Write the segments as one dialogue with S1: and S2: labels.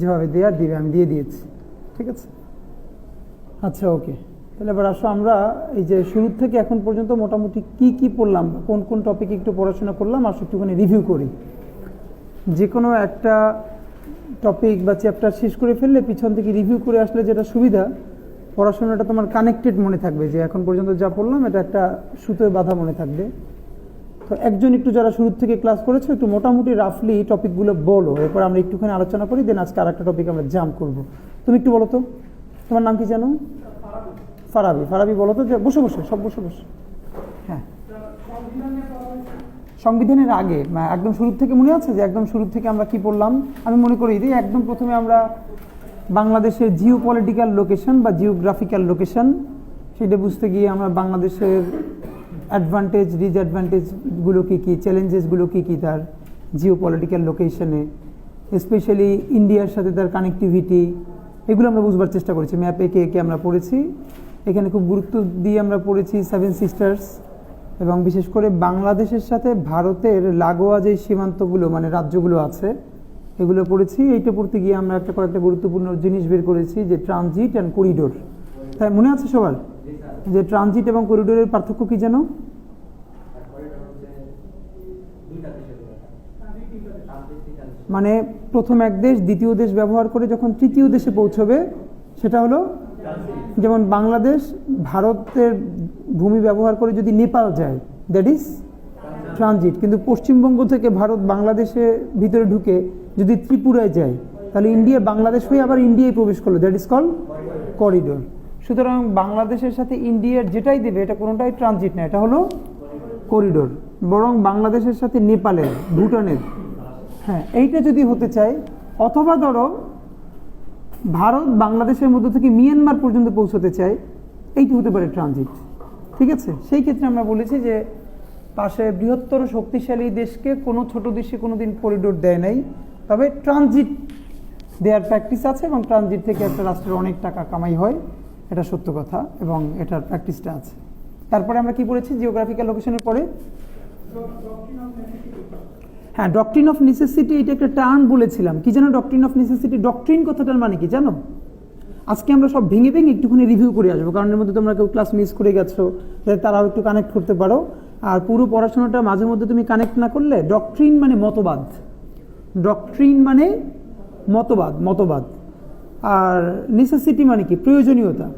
S1: যেভাবে দেওয়ার দিবে, আমি দিয়ে দিয়েছি, ঠিক আছে। আচ্ছা ওকে, তাহলে এবার আসো আমরা এই যে শুরু থেকে এখন পর্যন্ত মোটামুটি কি কি পড়লাম, কোন কোন টপিকে একটু পড়াশোনা করলাম, আসো একটুখানি রিভিউ করি। যে কোনো একটা টপিক বা চ্যাপ্টার শেষ করে ফেললে পিছন থেকে রিভিউ করে আসলে যেটা সুবিধা, পড়াশোনাটা তোমার কানেক্টেড মনে থাকবে, যে এখন পর্যন্ত যা পড়লাম এটা একটা সুতোয় বাঁধা মনে থাকবে। তো একজন একটু যারা শুরু থেকে ক্লাস করেছো একটু মোটামুটি রাফলি টপিকগুলো বলো, এরপর আমরা একটুখানি আলোচনা করি, দেন আজকে আর একটা টপিক আমরা জাম্প করবো। তুমি একটু বলো তো, তোমার নাম কি জানো? ফারাবি। ফারাবি বলো তো, যে বসে বসে সব বসে বসে। হ্যাঁ, সংবিধানের আগে একদম শুরু থেকে মনে আছে যে একদম শুরু থেকে আমরা কি পড়লাম? আমি মনে করি যে একদম প্রথমে আমরা বাংলাদেশের জিও পলিটিক্যাল লোকেশন বা জিওগ্রাফিক্যাল লোকেশন, সেটা বুঝতে গিয়ে আমরা বাংলাদেশের অ্যাডভান্টেজ ডিসঅ্যাডভান্টেজগুলো কী কী, চ্যালেঞ্জেসগুলো কী কী তার জিও পলিটিক্যাল লোকেশনে, স্পেশালি ইন্ডিয়ার সাথে তার কানেক্টিভিটি, এগুলো আমরা বুঝবার চেষ্টা করেছি। ম্যাপে একে একে আমরা পড়েছি, এখানে খুব গুরুত্ব দিয়ে আমরা পড়েছি সেভেন সিস্টার্স, এবং বিশেষ করে বাংলাদেশের সাথে ভারতের লাগোয়া যে সীমান্তগুলো মানে রাজ্যগুলো আছে এগুলো পড়েছি। এইটা পড়তে গিয়ে আমরা একটা কয়েকটা গুরুত্বপূর্ণ জিনিস বের করেছি, যে ট্রানজিট অ্যান্ড করিডোর। তাই মনে আছে সবার যে ট্রানজিট এবং করিডোরের পার্থক্য কী জানো? মানে প্রথম এক দেশ দ্বিতীয় দেশ ব্যবহার করে যখন তৃতীয় দেশে পৌঁছবে সেটা হলো, যেমন বাংলাদেশ ভারতের ভূমি ব্যবহার করে যদি নেপাল যায় দ্যাট ইজ ট্রানজিট, কিন্তু পশ্চিমবঙ্গ থেকে ভারত বাংলাদেশে ভিতরে ঢুকে যদি ত্রিপুরায় যায় তাহলে ইন্ডিয়া বাংলাদেশ হয়ে আবার ইন্ডিয়ায় প্রবেশ করলো, দ্যাট ইজ কল্ড করিডোর। সুতরাং বাংলাদেশের সাথে ইন্ডিয়ার যেটাই দেবে এটা কোনোটাই ট্রানজিট না, এটা হলো করিডোর। বরং বাংলাদেশের সাথে নেপালের, ভুটানের, হ্যাঁ এইটা যদি হতে চায়, অথবা ধরো ভারত বাংলাদেশের মধ্য থেকে মিয়ানমার পর্যন্ত পৌঁছতে চায়, এইটি হতে পারে ট্রানজিট, ঠিক আছে। সেই ক্ষেত্রে আমরা বলেছি যে পাশে বৃহত্তর শক্তিশালী দেশকে কোনো ছোট দেশে কোনো দিন করিডোর দেয় নাই, তবে ট্রানজিট দেওয়ার প্র্যাকটিস আছে, এবং ট্রানজিট থেকে একটা রাষ্ট্রের অনেক টাকা কামাই হয়, এটা সত্য কথা, এবং এটার প্র্যাকটিসটা আছে। তারপরে আমরা কি পড়েছি জিওগ্রাফিক্যাল লোকেশনের পরে? হ্যাঁ, ডক্ট্রিন অফ নেসেসিটি, এটা একটা টার্ম বলেছিলাম। কি জানো ডক্ট্রিন অফ নেসেসিটি? ডক্ট্রিন কথাটার মানে কি জানো? আজকে আমরা সব ভেঙে ভেঙে একটুখানি রিভিউ করে আসবো, কারণ এর মধ্যে তোমরা কেউ ক্লাস মিস করে গেছো, যাতে তারাও একটু কানেক্ট করতে পারো। আর পুরো পড়াশোনাটা মাঝে মধ্যে তুমি কানেক্ট না করলে, ডক্ট্রিন মানে মতবাদ, ডক্ট্রিন মানে মতবাদ, আর নেসেসিটি মানে কি? প্রয়োজনীয়তা।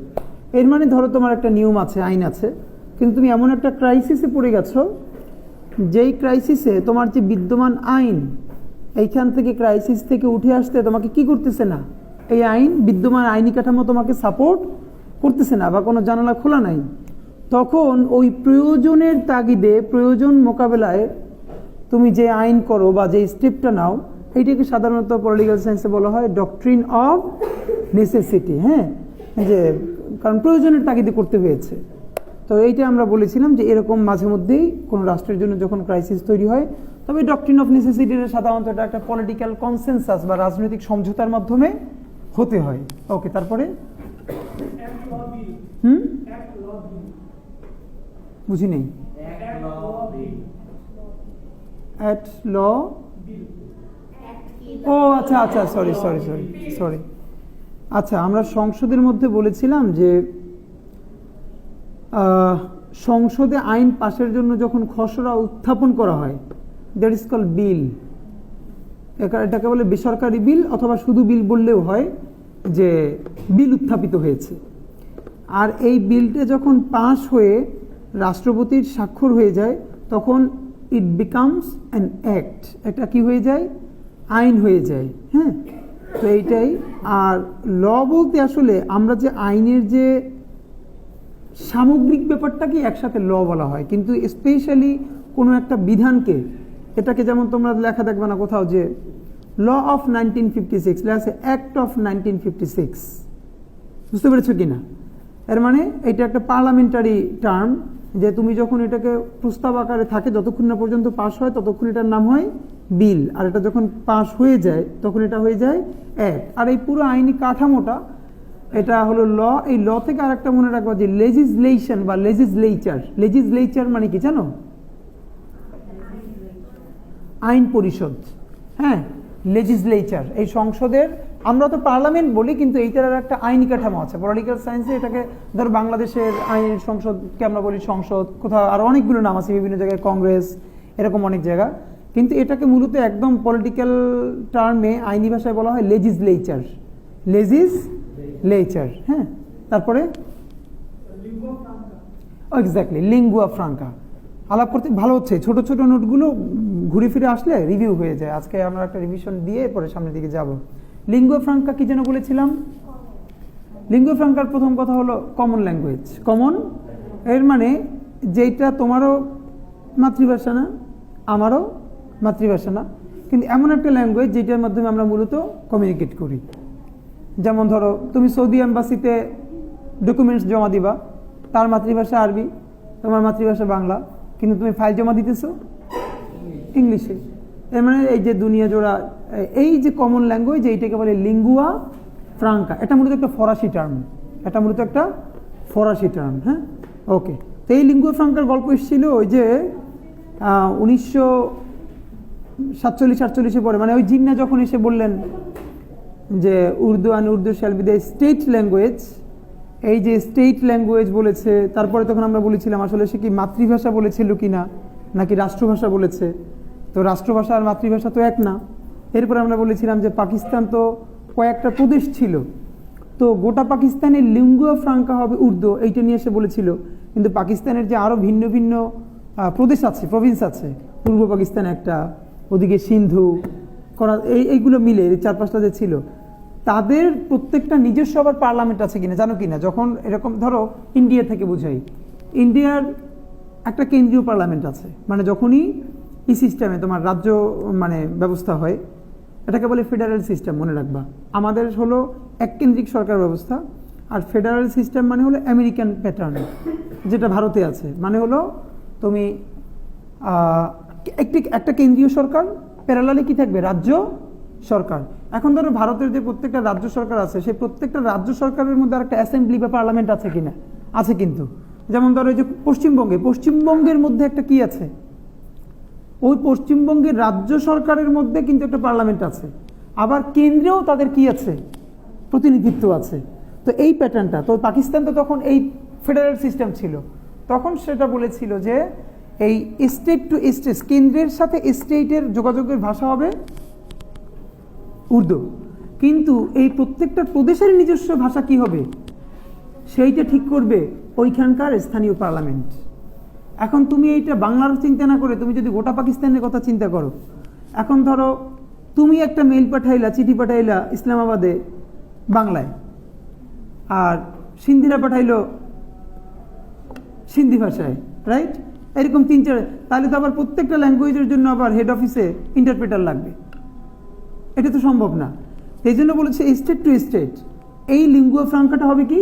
S1: এর মানে ধরো তোমার একটা নিয়ম আছে, আইন আছে, কিন্তু তুমি এমন একটা ক্রাইসিসে পড়ে গেছো যেই ক্রাইসিসে তোমার যে বিদ্যমান আইন, এইখান থেকে ক্রাইসিস থেকে উঠে আসতে তোমাকে কি করতেছে না, এই আইন, বিদ্যমান আইনি কাঠামো তোমাকে সাপোর্ট করতেছে না, বা কোনো জানালা খোলা নাই, তখন ওই প্রয়োজনের তাগিদে, প্রয়োজন মোকাবেলায় তুমি যে আইন করো বা যে স্টেপটা নাও, এইটাকে সাধারণত পলিটিক্যাল সায়েন্সে বলা হয় ডক্ট্রিন অফ নেসেসিটি। হ্যাঁ, যে কারণ প্রয়োজনের তাগিদে করতে হয়েছে। তো এইটা আমরা বলেছিলাম যে এরকম মাঝে মধ্যেই কোনো রাষ্ট্রের জন্য যখন ক্রাইসিস তৈরি হয়, তবে ডক্ট্রিন অফ নেসেসিটির সাধারণত এটা একটা পলিটিক্যাল কনসেনসাস বা রাজনৈতিক সমঝোতার মাধ্যমে হতে হয়। ওকে, তারপরে বুঝি নেই। অ্যাট ল, ও আচ্ছা আচ্ছা, সরি। আচ্ছা, আমরা সংসদের মধ্যে বলেছিলাম যে সংসদে আইন পাশের জন্য যখন খসড়া উত্থাপন করা হয়, দ্যাট ইজ কল্ড বিল। এটাকে বলে বেসরকারি বিল, অথবা শুধু বিল বললেও হয়, যে বিল উত্থাপিত হয়েছে। আর এই বিলটা যখন পাস হয়ে রাষ্ট্রপতির স্বাক্ষর হয়ে যায়, তখন ইট বিকামস অ্যান অ্যাক্ট, এটা কি হয়ে যায়? আইন হয়ে যায়। হ্যাঁ, তো এইটাই। আর ল বলতে আসলে আমরা যে আইনের যে সামগ্রিক ব্যাপারটাকে একসাথে ল বলা হয়, কিন্তু স্পেশালি কোনো একটা বিধানকে, এটাকে যেমন তোমরা লেখা দেখবে না কোথাও যে ল অফ 1956, লেখা আছে অ্যাক্ট অফ 1956, বুঝতে পেরেছো কিনা? এর মানে এটা একটা পার্লামেন্টারি টার্ম, যে তুমি যখন এটাকে প্রস্তাব আকারে থাকে, যতক্ষণ না পর্যন্ত পাস হয় ততক্ষণ এটার নাম হয় বিল, আর এটা যখন পাস হয়ে যায় তখন এটা হয়ে যায় অ্যাক্ট। আর এই পুরো আইনি কাঠামোটা, এটা হলো ল। এই ল থেকে আরেকটা মনে রাখবো যে লেজিসলেশন বা লেজিসলেচার মানে কি জানো? আইন পরিষদ। হ্যাঁ, লেজিসলেচার, এই সংসদের আমরা তো পার্লামেন্ট বলি, কিন্তু এইটার একটা আইনি কাঠামো আছে। পলিটিক্যাল সায়েন্সে এটাকে ধর বাংলাদেশের আইন সংসদকে আমরা বলি সংসদ, কোথাও আর অনেকগুলো নাম আছে বিভিন্ন জায়গায়, কংগ্রেস, এরকম অনেক জায়গা। কিন্তু এটাকে মূলত একদম পলিটিক্যাল টার্মে আইনি ভাষায় বলা হয় লেজিসলেচার। লেজিসলেচার, হ্যাঁ। তারপরে এক্স্যাক্টলি লিঙ্গুয়া ফ্রাঙ্কা। আলাপ করতে ভালো হচ্ছে, ছোট ছোট নোটগুলো ঘুরে ফিরে আসলে রিভিউ হয়ে যায়। আজকে আমরা একটা রিভিশন দিয়ে পরে সামনের দিকে যাব। লিঙ্গুয়া ফ্রাঙ্কা কি যেন বলেছিলাম? লিঙ্গুয়া ফ্রাঙ্কার প্রথম কথা হলো কমন ল্যাঙ্গুয়েজ। কমন এর মানে যেটা তোমারও মাতৃভাষা না, আমারও মাতৃভাষা না, কিন্তু এমন একটা ল্যাঙ্গুয়েজ যেটার মাধ্যমে আমরা মূলত কমিউনিকেট করি। যেমন ধরো তুমি সৌদি এম্বাসিতে ডকুমেন্টস জমা দিবা, তার মাতৃভাষা আরবি, তোমার মাতৃভাষা বাংলা, কিন্তু তুমি ফাইল জমা দিতেছো ইংলিশে। এর মানে এই যে দুনিয়া জোড়া এই যে কমন ল্যাঙ্গুয়েজ, এইটাকে বলে লিঙ্গুয়া ফ্রাঙ্কা। এটা মূলত একটা ফরাসি টার্ম, হ্যাঁ, ওকে। তো এই লিঙ্গুয়া ফ্রাঙ্কার গল্প এসেছিল ওই যে 1947-48 পরে, মানে ওই জিন্না যখন এসে বললেন যে Urdu shall be the state language. এই যে স্টেট ল্যাঙ্গুয়েজ বলেছে, তারপরে তখন আমরা বলেছিলাম আসলে সে কি মাতৃভাষা বলেছিল কিনা নাকি রাষ্ট্রভাষা বলেছে। তো রাষ্ট্রভাষা আর মাতৃভাষা তো এক না। এরপরে আমরা বলেছিলাম যে পাকিস্তান তো কয়েকটা প্রদেশ ছিল, তো গোটা পাকিস্তানের লিঙ্গুয়া ফ্রাঙ্কা হবে উর্দু, এইটা নিয়ে এসে বলেছিল। কিন্তু পাকিস্তানের যে আরও ভিন্ন ভিন্ন প্রদেশ আছে, প্রভিন্স আছে, পূর্ব পাকিস্তান একটা, ওদিকে সিন্ধু, এইগুলো মিলে 4-5টা যে ছিল, তাদের প্রত্যেকটা নিজস্ব আবার পার্লামেন্ট আছে কিনা জানো কিনা? যখন এরকম ধরো ইন্ডিয়া থেকে বুঝাই, ইন্ডিয়ার একটা কেন্দ্রীয় পার্লামেন্ট আছে, মানে যখনই এই সিস্টেমে তোমার রাজ্য মানে ব্যবস্থা হয়, এটাকে বলে ফেডারেল সিস্টেম, মনে রাখবা। আমাদের হলো এককেন্দ্রিক সরকার ব্যবস্থা, আর ফেডারেল সিস্টেম মানে হলো আমেরিকান প্যাটার্ন, যেটা ভারতে আছে। মানে হলো তুমি একটা কেন্দ্রীয় সরকার, প্যারালালে কি থাকবে? রাজ্য সরকার। এখন ধরো ভারতের যে প্রত্যেকটা রাজ্য সরকার আছে, সেই প্রত্যেকটা রাজ্য সরকারের মধ্যে একটা অ্যাসেম্বলি বা পার্লামেন্ট আছে কিনা? আছে কিন্তু। যেমন ধরো এই যে পশ্চিমবঙ্গের মধ্যে একটা কি আছে? ওই পশ্চিমবঙ্গের রাজ্য সরকারের মধ্যে কিন্তু একটা পার্লামেন্ট আছে, আবার কেন্দ্রেও তাদের কি আছে? প্রতিনিধিত্ব আছে। তো এই প্যাটার্নটা তো পাকিস্তান তো তখন এই ফেডারেল সিস্টেম ছিল, তখন সেটা বলেছিল যে এই স্টেট টু স্টেট, কেন্দ্রের সাথে স্টেটের যোগাযোগের ভাষা হবে উর্দু, কিন্তু এই প্রত্যেকটা প্রদেশের নিজস্ব ভাষা কি হবে সেইটা ঠিক করবে ওইখানকার স্থানীয় পার্লামেন্ট। এখন তুমি এইটা বাংলার চিন্তা না করে তুমি যদি গোটা পাকিস্তানের কথা চিন্তা করো, এখন ধরো তুমি একটা মেইল পাঠাইলা, চিঠি পাঠাইলা ইসলামাবাদে বাংলায়, আর সিন্ধিরা পাঠাইলো সিন্ধি ভাষায়, রাইট? এরকম 3-4, তাহলে তো আবার প্রত্যেকটা ল্যাঙ্গুয়েজের জন্য আবার হেড অফিসে ইন্টারপ্রেটার লাগবে, এটা তো সম্ভব না। এই জন্য বলেছে স্টেট টু স্টেট। এই লিঙ্গুয়া ফ্রাঙ্কাটা হবে কি?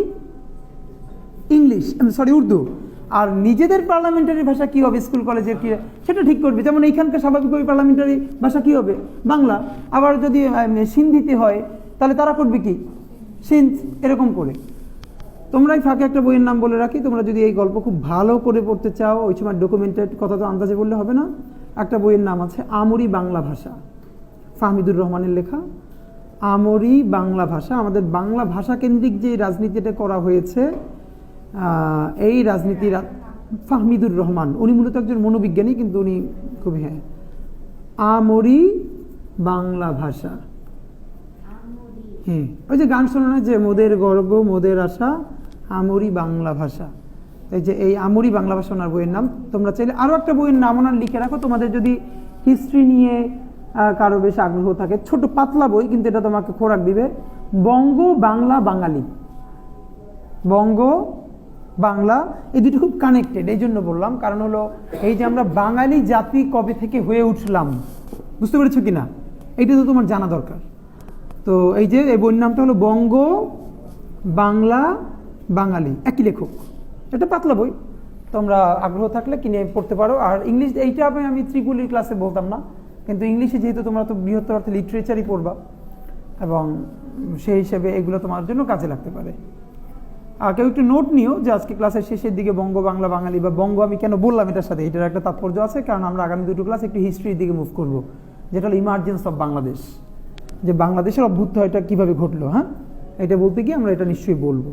S1: ইংলিশ, উর্দু। আর নিজেদের পার্লামেন্টারি ভাষা কি হবে, স্কুল কলেজের কি, সেটা ঠিক করবে। যেমন এইখানকার স্বাভাবিকভাবে পার্লামেন্টারি ভাষা কি হবে? বাংলা। আবার যদি সিন্ধিতে হয় তাহলে তারা করবে কি? সিন্ধ, এরকম করে। তোমরা এই ফাঁকে একটা বইয়ের নাম বলে রাখি, তোমরা যদি এই গল্প খুব ভালো করে পড়তে চাও, ওই সময় ডকুমেন্টেড কথা তো আন্দাজে বললে হবে না। একটা বইয়ের নাম আছে আমরি বাংলা ভাষা, ফাহমিদুর রহমানের লেখা। আমরি বাংলা ভাষা, আমাদের বাংলা ভাষা কেন্দ্রিক যে রাজনীতিটা করা হয়েছে, এই রাজনীতির ফাহমিদুর রহমান, উনি মূলত একজন মনোবিজ্ঞানী, কিন্তু উনি খুবই, হ্যাঁ, আমরি বাংলা ভাষা। হ্যাঁ, ওই যে গান শোনো না যে মোদের গর্ব মোদের আশা আমরি বাংলা ভাষা, এই যে এই আমরি বাংলা ভাষা ওনার বইয়ের নাম। তোমরা চাইলে আরও একটা বইয়ের নাম ওনার লিখে রাখো, তোমাদের যদি হিস্ট্রি নিয়ে কারো বেশ আগ্রহ থাকে, ছোট পাতলা বই, কিন্তু এটা তোমাকে খোরাক দিবে, বঙ্গ বাংলা বাঙালি। বঙ্গ বাংলা, এই দুটো খুব কানেক্টেড, এই জন্য বললাম, কারণ হলো এই যে আমরা বাঙালি জাতি কবে থেকে হয়ে উঠলাম, বুঝতে পেরেছো কিনা, এইটা তো তোমার জানা দরকার। তো এই যে এই বইয়ের নামটা হলো বঙ্গ বাংলা বাঙালি, একই লেখক। এটা পাতলা বই, তোমরা আগ্রহ থাকলে কিনে পড়তে পারো। আর ইংলিশ, এইটা আমি ত্রিগুলির ক্লাসে বলতাম না, কিন্তু ইংলিশে যেহেতু তোমরা তো বৃহত্তর অর্থে লিটারেচারই পড়বা, এবং সেই হিসেবে এগুলো তোমার জন্য কাজে লাগতে পারে। আর কেউ একটু নোট নিও যে আজকে ক্লাসের শেষের দিকে বঙ্গ বাংলা বাঙালি বা বঙ্গ আমি কেন বললাম এটার সাথে, এটার একটা তাৎপর্য আছে, কারণ আমরা আগামী দুটো ক্লাস একটু হিস্ট্রির দিকে মুভ করবো, যেটা হলো ইমার্জেন্স অফ বাংলাদেশ। যে বাংলাদেশের অভ্যুত্থানটা কিভাবে ঘটলো, হ্যাঁ এটা বলতে গিয়ে আমরা এটা নিশ্চয়ই বলবো।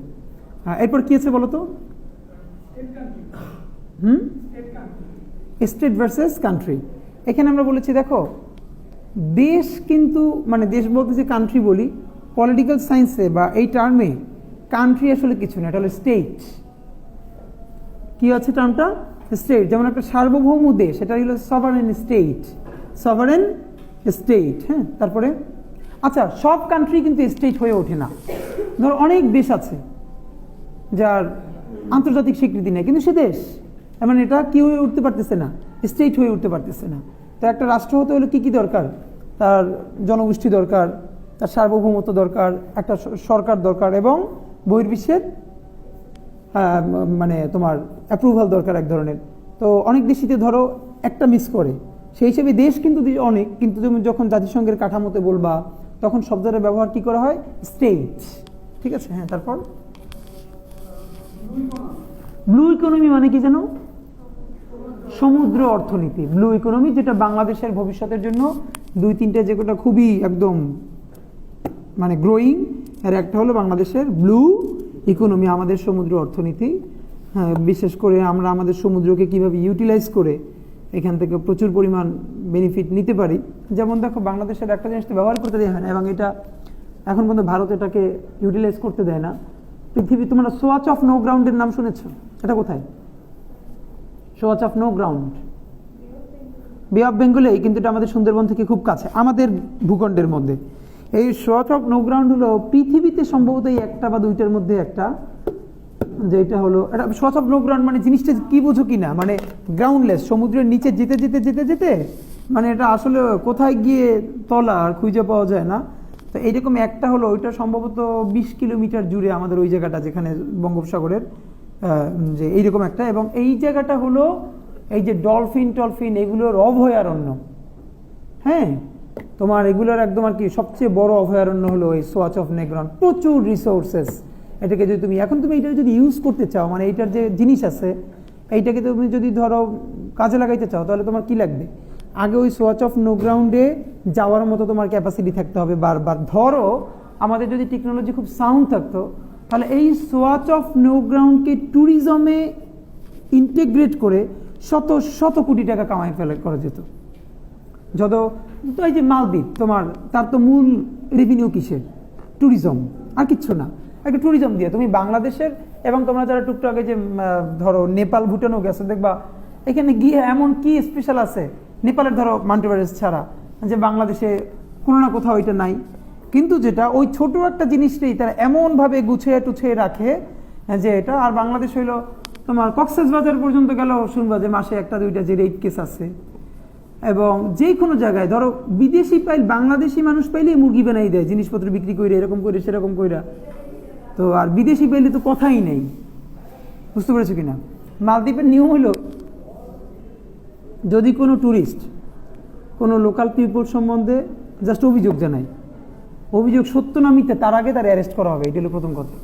S1: এরপর কি আছে বলো তো? State versus country. এখানে আমরা বলেছি দেখো দেশ কিন্তু মানে দেশ বলতে যে কান্ট্রি বলি, পলিটিক্যাল সায়েন্সে বা এই টার্মে কান্ট্রি আসলে কিছু না, এটা হলো স্টেট। কি আছে টার্মটা? স্টেট। যেমন একটা সার্বভৌম দেশ, এটা হলো সভারেন স্টেট, সভারেন স্টেট। হ্যাঁ, তারপরে আচ্ছা সব কান্ট্রি কিন্তু স্টেট হয়ে ওঠে না। ধরো অনেক দেশ আছে যার আন্তর্জাতিক স্বীকৃতি নেই, কিন্তু সে দেশ, মানে এটা কি হয়ে উঠতে পারতেছে না, স্টেট হয়ে উঠতে পারতেছে না। তো একটা রাষ্ট্র হতে হলে কি কি দরকার? তার জনগোষ্ঠী দরকার, তার সার্বভৌমত্ব দরকার, একটা সরকার দরকার, এবং বহির্বিশ্বের মানে তোমার অ্যাপ্রুভাল দরকার এক ধরনের। তো অনেক দেশিতে ধরো একটা মিস করে, সেই হিসেবে দেশ কিন্তু অনেক, কিন্তু তুমি যখন জাতিসংঘের কাঠামোতে বলবা তখন শব্দের ব্যবহার কি করা হয়? স্টেট। ঠিক আছে, হ্যাঁ। তারপর ব্লু ইকোনমি মানে কি জানো? সমুদ্র অর্থনীতি। ব্লু ইকোনমি, যেটা বাংলাদেশের ভবিষ্যতের জন্য দুই তিনটে যেটা খুবই একদম মানে গ্রোয়িং, এর একটা হলো বাংলাদেশের ব্লু ইকোনমি, আমাদের সমুদ্র অর্থনীতি। হ্যাঁ, বিশেষ করে আমরা আমাদের সমুদ্রকে কিভাবে ইউটিলাইজ করে এখান থেকে প্রচুর পরিমাণ বেনিফিট নিতে পারি। যেমন দেখো বাংলাদেশের একটা জিনিস তো ব্যবহার করতে দেয় হয় না, এবং এটা এখন পর্যন্ত ভারত এটাকে ইউটিলাইজ করতে দেয় না। পৃথিবী, তোমরা সোয়াচ অফ নো গ্রাউন্ডের নাম শুনেছো? এটা কোথায়? সোয়াচ অফ নো গ্রাউন্ড বে অফ বেঙ্গলে, কিন্তু এটা আমাদের সুন্দরবন থেকে খুব কাছে, আমাদের ভূখণ্ডের মধ্যে। এই সোয়াচ অফ নো গ্রাউন্ড হলো পৃথিবীতে সম্ভবত এই একটা বা দুইটার মধ্যে একটা, যেটা হলো এটা সোয়াচ অফ নো গ্রাউন্ড মানে জিনিসটা কি বোঝো কিনা, মানে গ্রাউন্ডলেস, সমুদ্রের নিচে যেতে যেতে যেতে যেতে মানে এটা আসলে কোথায় গিয়ে তলা আর খুঁজে পাওয়া যায় না। তো এইরকম একটা হলো, ওইটা সম্ভবত 20 কিলোমিটার জুড়ে আমাদের ওই জায়গাটা, যেখানে বঙ্গোপসাগরের যে এইরকম একটা, এবং এই জায়গাটা হলো এই যে ডলফিন টলফিন এগুলোর অভয়ারণ্য। হ্যাঁ, তোমার এগুলোর একদম আর কি সবচেয়ে বড় অভয়ারণ্য হলো এই সোয়াচ অফ নো গ্রাউন্ড। প্রচুর রিসোর্সেস, এটাকে যদি তুমি এখন তুমি এটা যদি ইউজ করতে চাও, মানে এইটার যে জিনিস আছে এইটাকে তুমি যদি ধরো কাজে লাগাইতে চাও, তাহলে তোমার কি লাগবে? আগে ওই সোয়াচ অফ নো গ্রাউন্ডে যাওয়ার মতো তোমার ক্যাপাসিটি থাকতে হবে বারবার। ধরো আমাদের যদি টেকনোলজি খুব সাউন্ড থাকতো, তাহলে এই সোয়াচ অফ নো গ্রাউন্ডকে ট্যুরিজমে ইন্টিগ্রেট করে শত শত কোটি টাকা কামাই করা যেত। যত তো এই যে মালদ্বীপ, তোমার তার তো মূল রেভিনিউ কিসের? ট্যুরিজম, আর কিচ্ছু না। একটা ট্যুরিজম দিয়ে তুমি বাংলাদেশের, এবং তোমরা যারা টুকটাকে যে ধরো নেপাল ভুটানও গেছো, দেখবা এখানে গিয়ে এমন কি স্পেশাল আছে নেপালের ধরো মাউন্ট এভারেস্ট ছাড়া, যে বাংলাদেশে কোনো না কোথাও এটা নাই। কিন্তু যেটা ওই ছোট একটা জিনিসটাই তারা এমনভাবে গুছিয়ে টুছিয়ে রাখে যে এটা, আর বাংলাদেশ হইলো তোমার কক্সবাজার পর্যন্ত গেলেও শুনবা যে মাসে একটা দুইটা যে রেপ কেস আছে, এবং যে কোনো জায়গায় ধরো বিদেশি বাংলাদেশি মানুষ পাইলেই মুরগি বানাই দেয়, জিনিসপত্র বিক্রি করে এরকম করে সেরকম কইরা। তো আর বিদেশি পাইলে তো কথাই নেই, বুঝতে পেরেছো কিনা? মালদ্বীপের নিয়ম হলো যদি কোনো ট্যুরিস্ট কোনো লোকাল পিপল সম্বন্ধে জাস্ট অভিযোগ জানায়, অভিযোগ সত্য না মিথ্যা তার আগে তার অ্যারেস্ট করা হবে। এটা হলো প্রথম কথা,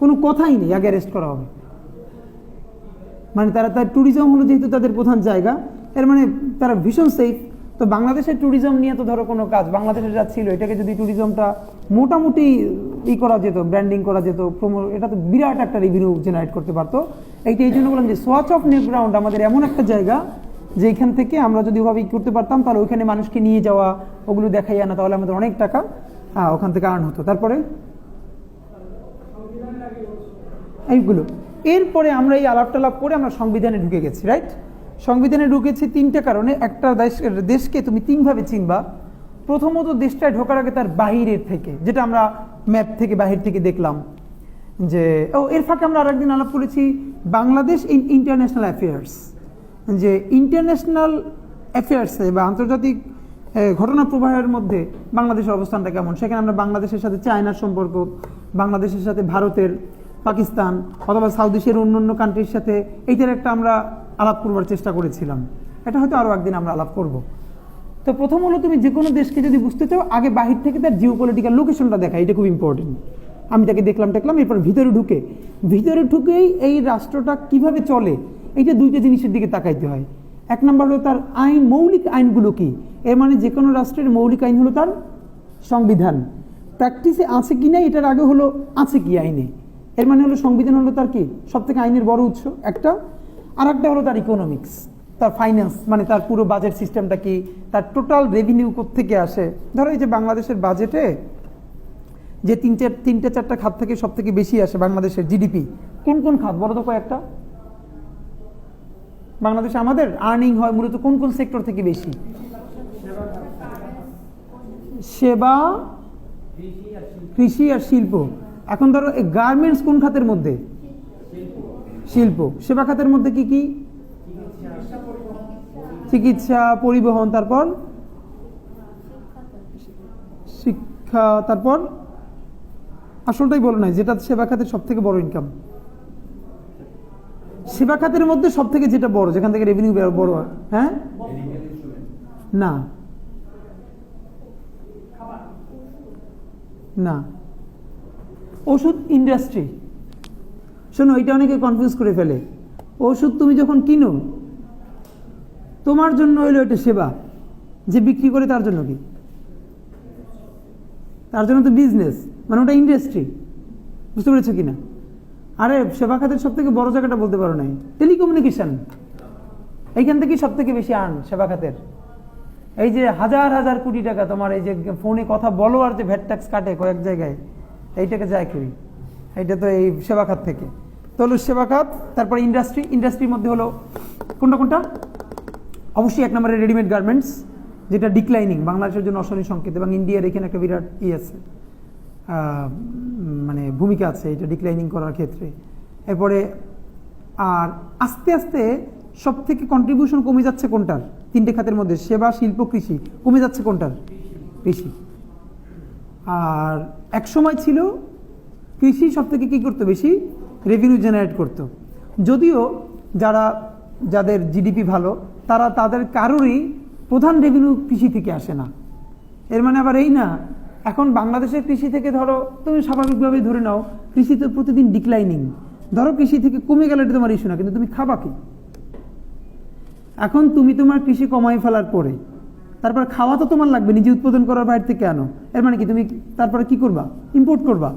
S1: কোনো কথাই নেই, আগে অ্যারেস্ট করা হবে। মানে তার ট্যুরিজম হলো যেহেতু তাদের প্রধান জায়গা, এর মানে তারা ভীষণ সেফ। তো বাংলাদেশের ট্যুরিজম নিয়ে তো ধরো কোনো কাজ বাংলাদেশের যা ছিল, এটাকে যদি ট্যুরিজমটা মোটামুটি করা যেত, ব্র্যান্ডিং করা যেত, এটা তো বিরাট একটা রেভিনিউ জেনারেট করতে পারতো। এইটা এই জন্য বললাম যে সোয়াচ অফ নো গ্রাউন্ড আমাদের এমন একটা জায়গা যে এখান থেকে আমরা যদি ওভাবে করতে পারতাম, তাহলে ওইখানে মানুষকে নিয়ে যাওয়া, ওগুলো দেখাই আনা, তাহলে আমাদের অনেক টাকা ওখান থেকে আর্ন হতো। তারপরে এইগুলো, এরপরে আমরা এই আলাপ টালাপ করে আমরা সংবিধানে ঢুকে গেছি, রাইট? সংবিধানে ঢুকেছি তিনটা কারণে। একটা দেশকে তুমি তিনভাবে চিনবা। প্রথমত, দেশটায় ঢোকার আগে তার বাহিরের থেকে, যেটা আমরা ম্যাপ থেকে বাহির থেকে দেখলাম যে এর ফাঁকে আমরা আরেকদিন আলাপ করেছি বাংলাদেশ ইন ইন্টারন্যাশনাল অ্যাফেয়ার্স, যে ইন্টারন্যাশনাল অ্যাফেয়ার্সে বা আন্তর্জাতিক ঘটনা প্রবাহের মধ্যে বাংলাদেশের অবস্থানটা কেমন। সেখানে আমরা বাংলাদেশের সাথে চায়নার সম্পর্ক, বাংলাদেশের সাথে ভারতের, পাকিস্তান অথবা সাউথ এশিয়ার অন্যান্য কান্ট্রির সাথে এইটার একটা আমরা আলাপ করবার চেষ্টা করেছিলাম। এটা হয়তো আরও একদিন আমরা আলাপ করব। তো প্রথম হলো তুমি যে কোনো দেশকে যদি বুঝতে চাও, আগে বাহির থেকে তার জিওপলিটিক্যাল লোকেশনটা দেখা, এটা খুব ইম্পর্টেন্ট। আমি তাকে দেখলাম এরপর ভিতরে ঢুকেই এই রাষ্ট্রটা কিভাবে চলে, এইটা দুইটা জিনিসের দিকে তাকাইতে হয়। এক নম্বর হলো তার আইন, মৌলিক আইনগুলো কি। এর মানে যে কোনো রাষ্ট্রের মৌলিক আইন হলো তার সংবিধান। প্র্যাকটিসে আছে কি না এটার আগে হলো আছে কি আইনে। এর মানে হলো সংবিধান হলো তার কি সব থেকে আইনের বড় উৎস একটা। আর একটা হলো তার ইকোনমিক্স, তার ফাইন্যান্স, মানে তার পুরো বাজেট সিস্টেমটা কি, তার টোটাল রেভিনিউ কোত্থেকে আসে। ধরো এই যে বাংলাদেশের বাজেটে যে তিনটে চারটা খাত থেকে সব থেকে বেশি আসে বাংলাদেশের জিডিপি, কোন কোন খাত বলো তো কয়েকটা। বাংলাদেশে আমাদের আর্নিং হয় মূলত কোন কোন সেক্টর থেকে বেশি? সেবা, কৃষি আর শিল্প। এখন ধরো গার্মেন্টস কোন খাতের মধ্যে? শিল্প। সেবা খাতের মধ্যে কি কি? চিকিৎসা, পরিবহন, তারপর শিক্ষা, তারপর আসলটাই বলো না যেটা সেবা খাতের সব থেকে বড় ইনকাম। সেবা খাতের মধ্যে সব থেকে যেটা বড়, যেখান থেকে রেভিনিউ বড় হয়, হ্যাঁ না না, ওষুধ ইন্ডাস্ট্রি। শোনো, এটা অনেকে কনফিউজ করে ফেলে। ওষুধ তুমি যখন কিনো তোমার জন্য হইলো এটা সেবা, যে বিক্রি করে তার জন্য কি? তার জন্য তো বিজনেস, মানে ওটা ইন্ডাস্ট্রি। বুঝতে পেরেছো কিনা? আরে সেবা খাতের সব থেকে বড় জায়গাটা বলতে পারো নাই, টেলিকমিউনিকেশন। এইখান থেকেই সব থেকে বেশি আর্ন সেবা খাতের। এই যে হাজার হাজার কোটি টাকা তোমার এই যে ফোনে কথা বলো আর যে ভ্যাট ট্যাক্স কাটে কয়েক জায়গায়, এইটাকে যায় করি, এইটা তো এই সেবা খাত থেকে। তো হলো সেবা খাত, তারপরে ইন্ডাস্ট্রি। ইন্ডাস্ট্রির মধ্যে হলো কোনটা কোনটা? অবশ্যই এক নম্বরে রেডিমেড গার্মেন্টস, যেটা ডিক্লাইনিং, বাংলাদেশের জন্য অশনি সংকেত, এবং ইন্ডিয়ার এখানে একটা বিরাট আছে, মানে ভূমিকা আছে এটা ডিক্লাইনিং করার ক্ষেত্রে। এরপরে আর আস্তে আস্তে সব থেকে কন্ট্রিবিউশন কমে যাচ্ছে কোনটার? তিনটে খাতের মধ্যে সেবা, শিল্প, কৃষি। কমে যাচ্ছে কোনটার? কৃষি। আর এক সময় ছিল কৃষি সব থেকে কী করতো? বেশি রেভিনিউ জেনারেট করতো। যদিও যাদের জিডিপি ভালো তাদের কারোরই প্রধান রেভিনিউ কৃষি থেকে আসে না। এর মানে আবার এই না এখন বাংলাদেশের কৃষি থেকে ধরো তুমি স্বাভাবিকভাবে ধরে নাও কৃষি তো প্রতিদিন ডিক্লাইনিং। ধরো কৃষি থেকে কমে গেলে এটা তোমার ইস্যু না, কিন্তু তুমি খাবা কি? এখন তুমি তোমার কৃষি কমাই ফেলার পরে তারপর খাওয়া তো তোমার লাগবে, নিজে উৎপাদন করার বাইরে থেকে আনো। এর মানে কি তুমি তারপরে কি করবা? ইম্পোর্ট করবা।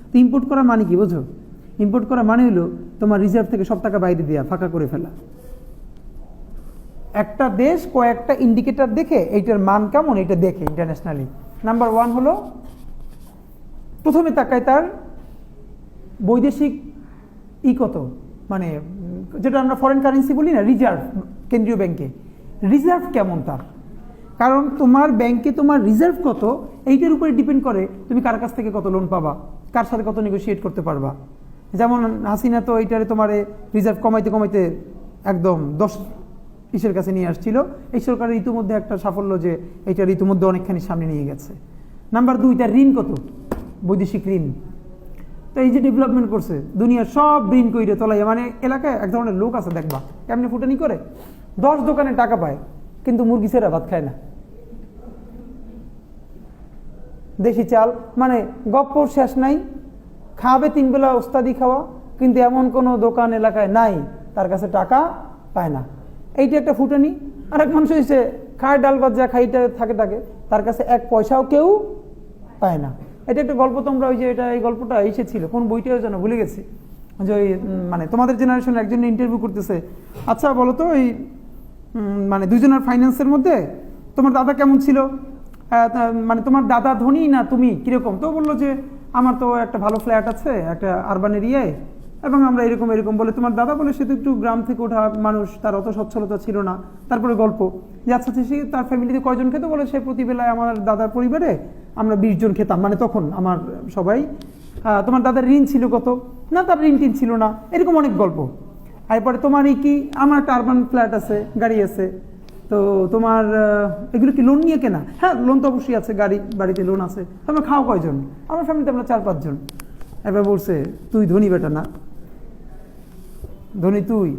S1: তো ইম্পোর্ট করা মানে কি বোঝো? ইম্পোর্ট করা মানে হলো তোমার রিজার্ভ থেকে সব টাকা বাইরে দেওয়া, ফাঁকা করে ফেলা। একটা দেশ কয়েকটা ইন্ডিকেটর দেখে এইটার মান কেমন এটা দেখে ইন্টারন্যাশনালি। নাম্বার ওয়ান হলো প্রথমে তাকায় তার বৈদেশিক কত, মানে যেটা আমরা ফরেন কারেন্সি বলি না, রিজার্ভ। কেন্দ্রীয় ব্যাংকে রিজার্ভ কেমন তার, কারণ তোমার ব্যাংকে তোমার রিজার্ভ কত এইটার উপরে ডিপেন্ড করে তুমি কার কাছ থেকে কত লোন পাবা, কার সাথে কত নেগোশিয়েট করতে পারবা। যেমন হাসিনা তো এইটারে তোমার রিজার্ভ কমাইতে কমাইতে একদম 10 কাছে নিয়ে আসছিল। এই সরকারের ইতিমধ্যে একটা সাফল্য যে এইটার ইতিমধ্যে অনেকখানি সামনে নিয়ে গেছে। নাম্বার 2, তার ঋণ কত, বৈদেশিক ঋণ। তো এই যে ডেভেলপমেন্ট করছে দুনিয়ার সব ঋণ কইরে তলাইয়া, মানে এলাকায় এক ধরনের লোক আছে দেখবা কেমনি ফুটানি করে 10 দোকানে টাকা পায় কিন্তু মুরগি ছেড়া ভাত খায় না। দেশি চাল, মানে গপ্পর শেষ নাই, খাবে 3 বেলা ওস্তাদি খাওয়া, কিন্তু এমন কোনো দোকান এলাকায় নাই তার কাছে টাকা পায় না। এইটা একটা ফুটানি। আর এক মানুষ হয়েছে খায় ডাল ভাত যা খাইটা থাকে তার কাছে 1 পয়সাও কেউ পায় না। এটা একটা গল্প, তোমরা ওই যে এই গল্পটা এসেছিল কোন বইটাও যেন ভুলে গেছি, যে ওই মানে তোমাদের জেনারেশনের একজন ইন্টারভিউ করতেছে, আচ্ছা বলো তো এই মানে দুজনের ফাইন্যান্সের মধ্যে তোমার দাদা কেমন ছিল, মানে তোমার দাদা ধনী না তুমি কিরকম? তো বললো যে আমার তো একটা ভালো ফ্ল্যাট আছে একটা আরবান এরিয়ায়, এবং আমরা এরকম বলে। তোমার দাদা বলে সে তো একটু গ্রাম থেকে ওঠা মানুষ, তার অত সচ্ছলতা ছিল না। তারপরে গল্প যে আচ্ছা সে তার ফ্যামিলিতে কয়জন খেতে, বলে সে প্রতিবেলায় আমার দাদার পরিবারে আমরা 20 জন খেতাম, মানে তখন আমার সবাই। তোমার দাদার ঋণ ছিল কত? না তার ঋণ টিন ছিল না। এরকম অনেক গল্প। এরপরে তোমার এই কি, আমার একটা আরবান ফ্ল্যাট আছে, গাড়ি আছে, তো তোমার এগুলো কি লোন নিয়ে কেনা? হ্যাঁ লোন তো অবশ্যই আছে, বাড়িতে লোন আছে। তোমরা খাও কয়জন? আমার ফ্যামিলিতে আমরা 4-5 জন। এবার বলছে তুই ধনী বেটা না, ধনী তুই,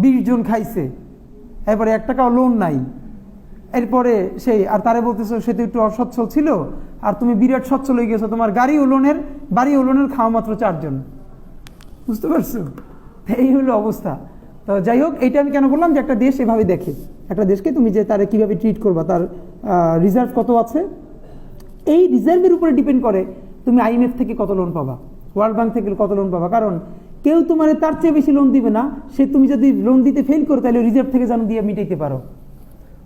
S1: 20 জন খাইছে, এরপরে 1 টাকাও লোন নাই। এরপরে সেই আর তারে বলতেছো সে তো একটু অসচ্ছল ছিল, আর তুমি বিরাট সচ্ছল হয়ে গেছো, তোমার গাড়ি ও লোনের, বাড়ি ও লোনের, খাওয়া মাত্র 4 জন। বুঝতে পারছো? এই হলো অবস্থা। তো যাই হোক, এইটা আমি কেন বললাম যে একটা দেশ এভাবে দেখে। একটা দেশকে তুমি যে তারা কীভাবে ট্রিট করবা, তার রিজার্ভ কত আছে, এই রিজার্ভের উপরে ডিপেন্ড করে তুমি IMF থেকে কত লোন পাবা, ওয়ার্ল্ড ব্যাংক থেকে কত লোন পাবা। কারণ কেউ তোমার তার চেয়ে বেশি লোন দিবে না, সে তুমি যদি লোন দিতে ফেল করো তাহলে রিজার্ভ থেকে যেন দিয়ে মিটাইতে পারো।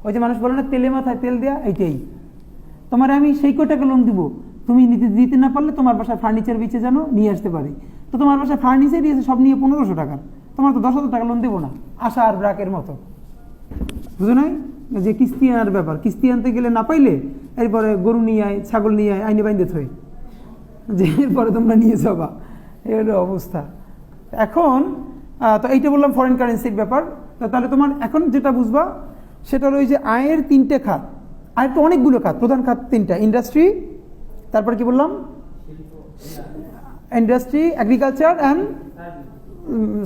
S1: ওই যে মানুষ বলে না তেলে মাথায় তেল দেয়া, এইটাই। তোমার আমি সেই টাকা লোন দিব, তুমি দিতে না পারলে তোমার বাসায় ফার্নিচার বেচে যেন নিয়ে আসতে পারি। তো তোমার বাসায় ফার্নিচার দিয়েছে সব নিয়ে 1500 টাকার, তোমার তো 10,000 টাকা লোন দেবো না, আশা আর ব্রাকের মতো, বুঝো নাই? যে কিস্তি আনার ব্যাপার, কিস্তি আনতে গেলে না পাইলে এরপরে গরু নিয়ে আয়, ছাগল নিয়ে আয়, আইনে বাইন্দে থই, যে এরপরে তোমরা নিয়ে যাবা, এই হলো অবস্থা। এখন তো এইটা বললাম ফরেন কারেন্সির ব্যাপার। তাহলে তোমার এখন যেটা বুঝবা সেটা হলো যে আয়ের 3টে খাত, আয়ের তো অনেকগুলো খাত, প্রধান খাত 3টা, ইন্ডাস্ট্রি, তারপর কি বললাম, ইন্ডাস্ট্রি, এগ্রিকালচার অ্যান্ড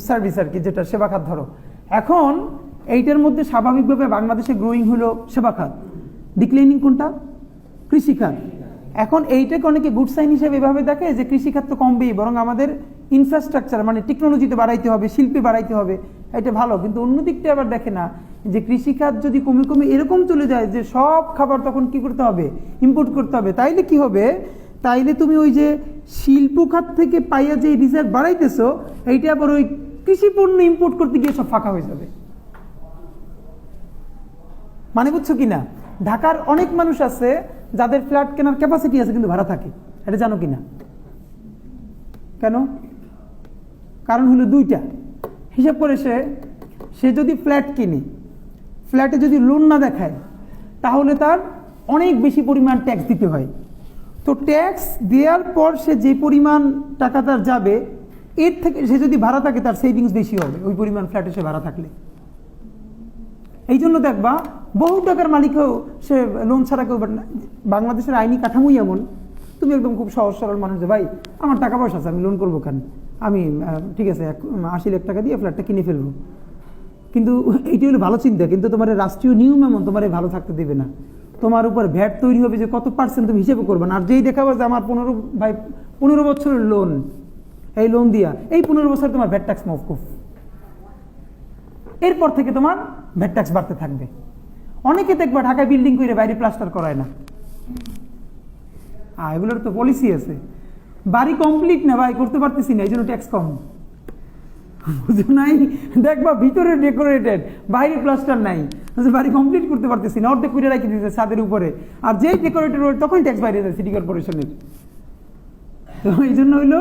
S1: সার্ভিস আর কি, যেটা সেবা খাত ধরো। এখন এইটার মধ্যে স্বাভাবিকভাবে বাংলাদেশে গ্রোয়িং হলো সেবা খাত, ডিক্লাইনিং কোনটা, কৃষিখাত। এখন এইটাকে অনেকে গুড সাইন হিসেবে এভাবে দেখে যে কৃষিখাত তো কমবেই, বরং আমাদের ইনফ্রাস্ট্রাকচার মানে টেকনোলজিতে বাড়াইতে হবে, শিল্পে বাড়াইতে হবে, এটা ভালো। কিন্তু অন্যদিকটা আবার দেখে না যে কৃষিখাত যদি কমে কমে এরকম চলে যায় যে সব খাবার তখন কি করতে হবে, ইম্পোর্ট করতে হবে, তাইলে কি হবে, তাইলে তুমি ওই যে শিল্প খাত থেকে পাইয়া যে রিজার্ভ বাড়াইতেছো, এইটা আবার ওই কৃষি পণ্য ইম্পোর্ট করতে গিয়ে সব ফাঁকা হয়ে যাবে। মানে বুঝছো কিনা? ঢাকার অনেক মানুষ আছে যাদের ফ্ল্যাট কেনার ক্যাপাসিটি আছে কিন্তু ভাড়া থাকে, এটা জানো কিনা? কেন? কারণ হলো 2টা। হিসাব করে সে যদি ফ্ল্যাট কিনে, ফ্ল্যাটে যদি লোন না দেখায় তাহলে তার অনেক বেশি পরিমাণ ট্যাক্স দিতে হয়। তো ট্যাক্স দেওয়ার পর সে যে পরিমাণ টাকা তার যাবে, এর থেকে সে যদি ভাড়া থাকে তার সেভিংস বেশি হবে ওই পরিমাণ ফ্ল্যাটে সে ভাড়া থাকলে। এই জন্য দেখবা বহু টাকার মালিকও সে লোন ছাড়া কেউ, বাংলাদেশের আইনি কাঠামোই এমন, তুমি একদম খুব সহজ সরল মানুষ, যে ভাই আমার টাকা পয়সা আছে, আমি লোন করবো কেন, আমি ঠিক আছে 80 লাখ টাকা দিয়ে ফ্ল্যাটটা কিনে ফেলবো। কিন্তু এইটি হলো ভালো চিন্তা, কিন্তু তোমার রাষ্ট্রীয় নিয়ম এমন তোমার ভালো থাকতে দেবে না। তোমার উপর ভ্যাট তৈরি হবে যে কত % তুমি হিসেবে করবে না। আর যেই দেখাবো যে আমার 15 বছরের লোন, এই লোন দিয়া এই 15 বছর তোমার ভ্যাট ট্যাক্স মওকুফ, এরপর থেকে তোমার ভ্যাট ট্যাক্স বাড়তে থাকবে। অনেকে দেখবা ঢাকায় বিল্ডিং করে বাইরে প্লাস্টার করায় না, এগুলোর তো পলিসি আছে, বাড়ি কমপ্লিট না ভাই, করতে পারতেছি না এই জন্য ট্যাক্স কম, বুঝো নাই? দেখবা ভিতরে ডেকোরেটেড, বাইরে প্লাস্টার নাই, বাড়ি কমপ্লিট করতে পারতেছি না, অর্ধেক করে রাখি দিতে ছাদের উপরে, আর যেই ডেকোরেটেড রোড তখন ট্যাক্স বাইরে যায় সিটি কর্পোরেশনের। তো এই জন্য হইলো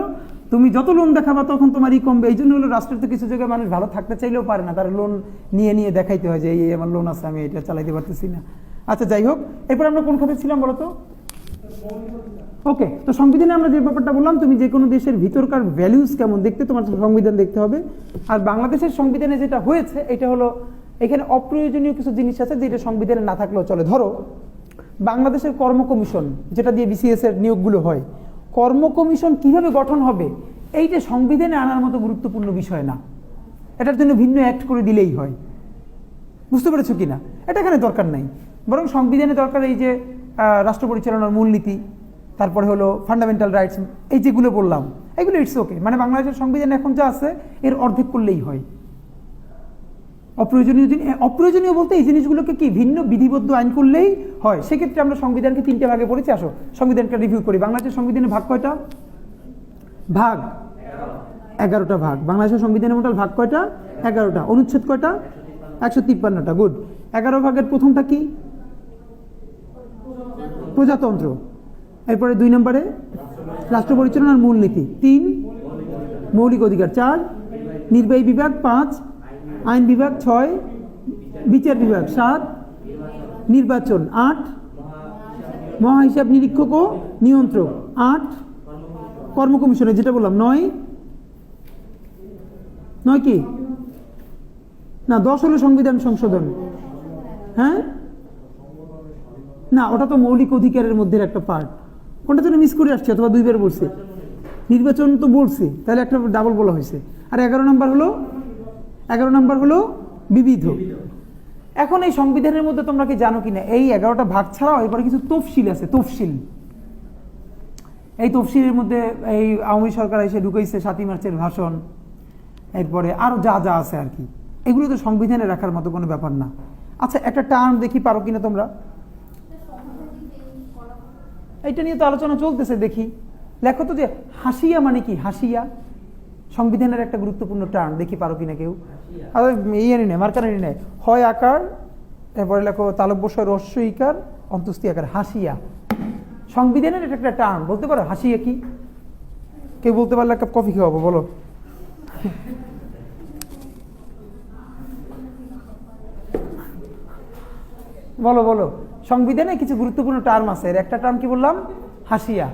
S1: তুমি যত লোন দেখাবা তখন তোমারই কমবে। এই জন্য হলো রাষ্ট্রের তো কিছু জায়গায় মানুষ ভালো থাকতে চাইলেও পারে না, তার লোন নিয়ে নিয়ে দেখাইতে হয় যে এই আমার লোন আছে, আমি এটা চালাইতে পারতেছি না। আচ্ছা যাই হোক, এরপর আমরা কোন খাতে ছিলাম বলো তো? ওকে, তো সংবিধানে আমরা যে ব্যাপারটা বললাম, তুমি যে কোনো দেশের ভিতরকার ভ্যালুস কেমন দেখতে তোমার সংবিধান দেখতে হবে। আর বাংলাদেশের সংবিধানে যেটা হয়েছে এটা হলো এখানে অপ্রয়োজনীয় কিছু জিনিস আছে যেটা সংবিধানে না থাকলেও চলে। ধরো বাংলাদেশের কর্ম কমিশন, যেটা দিয়ে BCS এর নিয়োগগুলো হয়, কর্ম কমিশন কিভাবে গঠন হবে এইটা সংবিধানে আনার মতো গুরুত্বপূর্ণ বিষয় না, এটার জন্য ভিন্ন অ্যাক্ট করে দিলেই হয়। বুঝতে পেরেছো কিনা? এটা এখানে দরকার নাই, বরং সংবিধানে দরকার এই যে রাষ্ট্র পরিচালনার মূলনীতি, তারপরে হলো ফান্ডামেন্টাল রাইটস, এই যেগুলো বললাম এগুলো ইটস ওকে। মানে বাংলাদেশের সংবিধানে এখন যা আছে এর অর্ধেক করলেই হয়। অপ্রয়োজনীয় বলতে এই জিনিসগুলোকে কি ভিন্ন বিধিবদ্ধ আইন করলেই হয়। সেক্ষেত্রে আমরা সংবিধানকে 3টে ভাগে পড়েছি, আসো সংবিধানকে রিভিউ করি। বাংলাদেশের সংবিধানের ভাগ কয়টা? ভাগ 11টা ভাগ। বাংলাদেশের সংবিধানের মোটাল ভাগ কয়টা? 11টা। অনুচ্ছেদ কয়টা? 153টা। গুড। 11 ভাগের প্রথমটা কি? প্রজাতন্ত্র। এরপরে 2 নম্বরে রাষ্ট্র পরিচালনার মূলনীতি, 3 মৌলিক অধিকার, 4 নির্বাহী বিভাগ, 5 আইন বিভাগ, 6 বিচার বিভাগ, 7 নির্বাচন, 8 মহাহিসাব নিরীক্ষক ও নিয়ন্ত্রক, 8 কর্ম কমিশনে যেটা বললাম, 9 কি না 10 হলো সংবিধান সংশোধন। হ্যাঁ না, ওটা তো মৌলিক অধিকারের মধ্যে একটা পার্ট, কোনটা যেন মিস করে আসছে অথবা 2বার বলছে। নির্বাচন তো বলছি, তাহলে একটা ডাবল বলা হয়েছে। আর 11 নম্বর হলো বিবিধ। এখন এই সংবিধানের মধ্যে তোমরা কি জানো কিনা এই 11টা ভাগ ছাড়াও এরপরে কিছু তফসিল আছে। তফসিল, এই তফসিলের মধ্যে এই আওয়ামী সরকার এসে ঢুকাইছে 7ই মার্চের ভাষণ, এরপরে আরো যা যা আছে আর কি, এগুলো তো সংবিধানে রাখার মতো কোনো ব্যাপার না। আচ্ছা একটা টার্ম দেখি পারো কিনা তোমরা, এইটা নিয়ে তো আলোচনা চলতেছে, দেখি লেখো তো যে হাসিয়া মানে কি। হাসিয়া সংবিধানের একটা গুরুত্বপূর্ণ টার্ম, দেখি পারো কিনা কেউ। আর ইয়ে নেই, মার্কারি নেই, হয় আকার, এরপরে লেখো তালব্য রস্য ইকার অন্তস্থি আকার, হাসিয়া সংবিধানের এটা একটা টার্ম, বলতে পারো হাসিয়া কি? কেউ বলতে পারলে এক কাপ কফি খাওয়াবো, বলো। বলো বলো, সংবিধানে কিছু গুরুত্বপূর্ণ টার্ম আছে, এর একটা টার্ম কি বললাম? হাসিয়া।